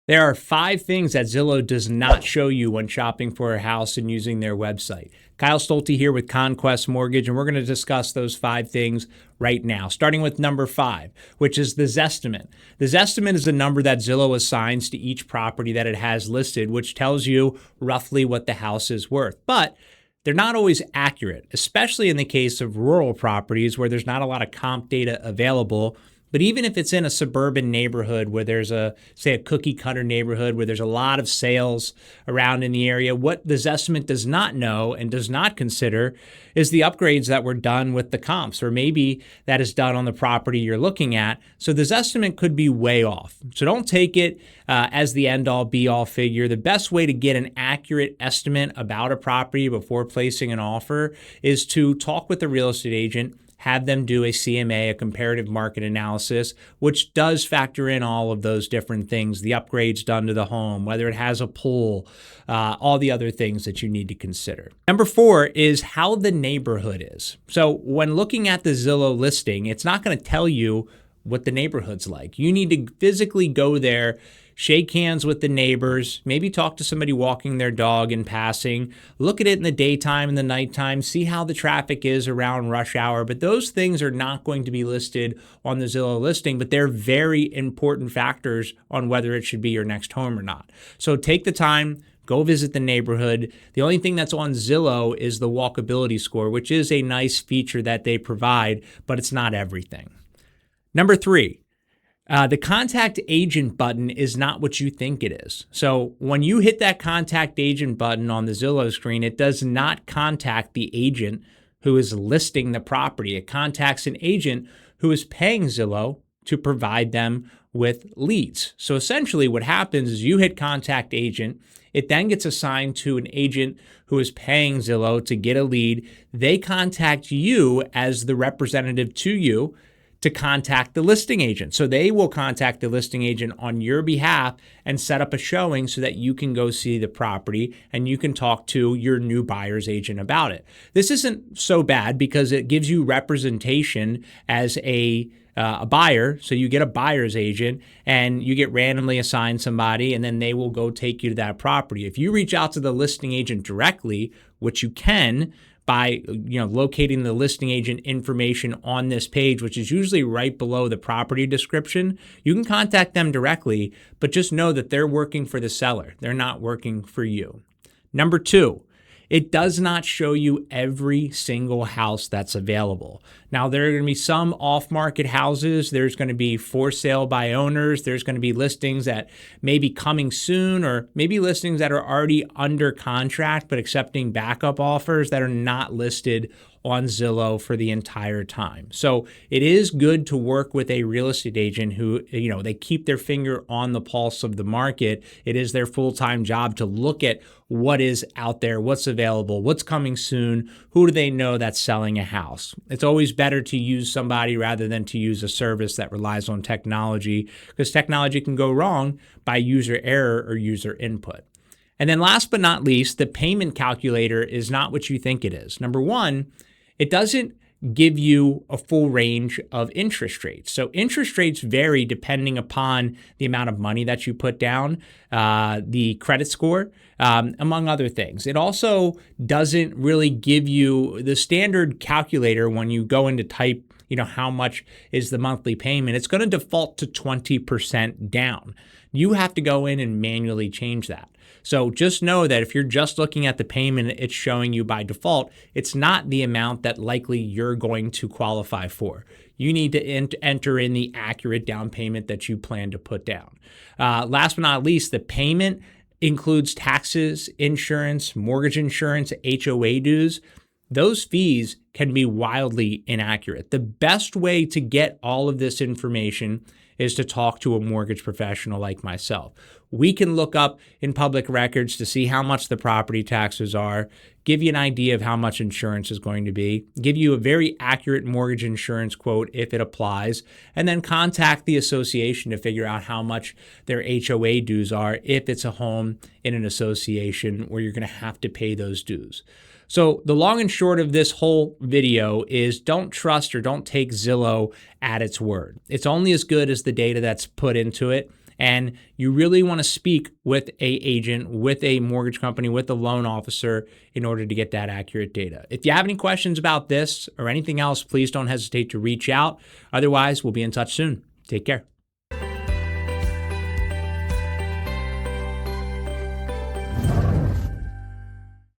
There are 5 things that Zillow does not show you when shopping for a house and using their website. Kyle Stolte here with Conquest Mortgage, and we're going to discuss those 5 things right now, starting with number 5, which is the Zestimate. The Zestimate is the number that Zillow assigns to each property that it has listed, which tells you roughly what the house is worth. But they're not always accurate, especially in the case of rural properties where there's not a lot of comp data available. But even if it's in a suburban neighborhood where there's a cookie cutter neighborhood where there's a lot of sales around in the area, what the Zestimate does not know and does not consider is the upgrades that were done with the comps, or maybe that is done on the property you're looking at. So the Zestimate could be way off. So don't take it as the end all be all figure. The best way to get an accurate estimate about a property before placing an offer is to talk with a real estate agent, have them do a CMA, a comparative market analysis, which does factor in all of those different things, the upgrades done to the home, whether it has a pool, all the other things that you need to consider. Number 4 is how the neighborhood is. So when looking at the Zillow listing, it's not going to tell you what the neighborhood's like. You need to physically go there, shake hands with the neighbors, maybe talk to somebody walking their dog in passing, look at it in the daytime and the nighttime, see how the traffic is around rush hour. But those things are not going to be listed on the Zillow listing, but they're very important factors on whether it should be your next home or not. So take the time, go visit the neighborhood. The only thing that's on Zillow is the walkability score, which is a nice feature that they provide, but it's not everything. Number 3. The contact agent button is not what you think it is. So when you hit that contact agent button on the Zillow screen, it does not contact the agent who is listing the property. It contacts an agent who is paying Zillow to provide them with leads. So essentially what happens is you hit contact agent, it then gets assigned to an agent who is paying Zillow to get a lead. They contact you as the representative to you to contact the listing agent. So they will contact the listing agent on your behalf and set up a showing so that you can go see the property and you can talk to your new buyer's agent about it. This isn't so bad because it gives you representation as a buyer. So you get a buyer's agent and you get randomly assigned somebody, and then they will go take you to that property. If you reach out to the listing agent directly, which you can, by locating the listing agent information on this page, which is usually right below the property description, you can contact them directly, but just know that they're working for the seller. They're not working for you. Number 2, it does not show you every single house that's available. Now, there are going to be some off-market houses. There's going to be for sale by owners. There's going to be listings that may be coming soon, or maybe listings that are already under contract but accepting backup offers that are not listed on Zillow for the entire time. So it is good to work with a real estate agent who, they keep their finger on the pulse of the market. It is their full-time job to look at what is out there, what's available, what's coming soon, who do they know that's selling a house. It's always better to use somebody rather than to use a service that relies on technology, because technology can go wrong by user error or user input. And then last but not least, the payment calculator is not what you think it is. Number 1, it doesn't give you a full range of interest rates. So interest rates vary depending upon the amount of money that you put down, the credit score, among other things. It also doesn't really give you the standard calculator when you go in to type, how much is the monthly payment. It's going to default to 20% down. You have to go in and manually change that. So just know that if you're just looking at the payment it's showing you by default, it's not the amount that likely you're going to qualify for. You need to enter in the accurate down payment that you plan to put down. Last but not least, the payment includes taxes, insurance, mortgage insurance, HOA dues. Those fees can be wildly inaccurate. The best way to get all of this information is to talk to a mortgage professional like myself. We can look up in public records to see how much the property taxes are, give you an idea of how much insurance is going to be, give you a very accurate mortgage insurance quote if it applies, and then contact the association to figure out how much their HOA dues are if it's a home in an association where you're going to have to pay those dues. So the long and short of this whole video is don't trust or don't take Zillow at its word. It's only as good as the data that's put into it. And you really want to speak with a agent, with a mortgage company, with a loan officer in order to get that accurate data. If you have any questions about this or anything else, please don't hesitate to reach out. Otherwise, we'll be in touch soon. Take care.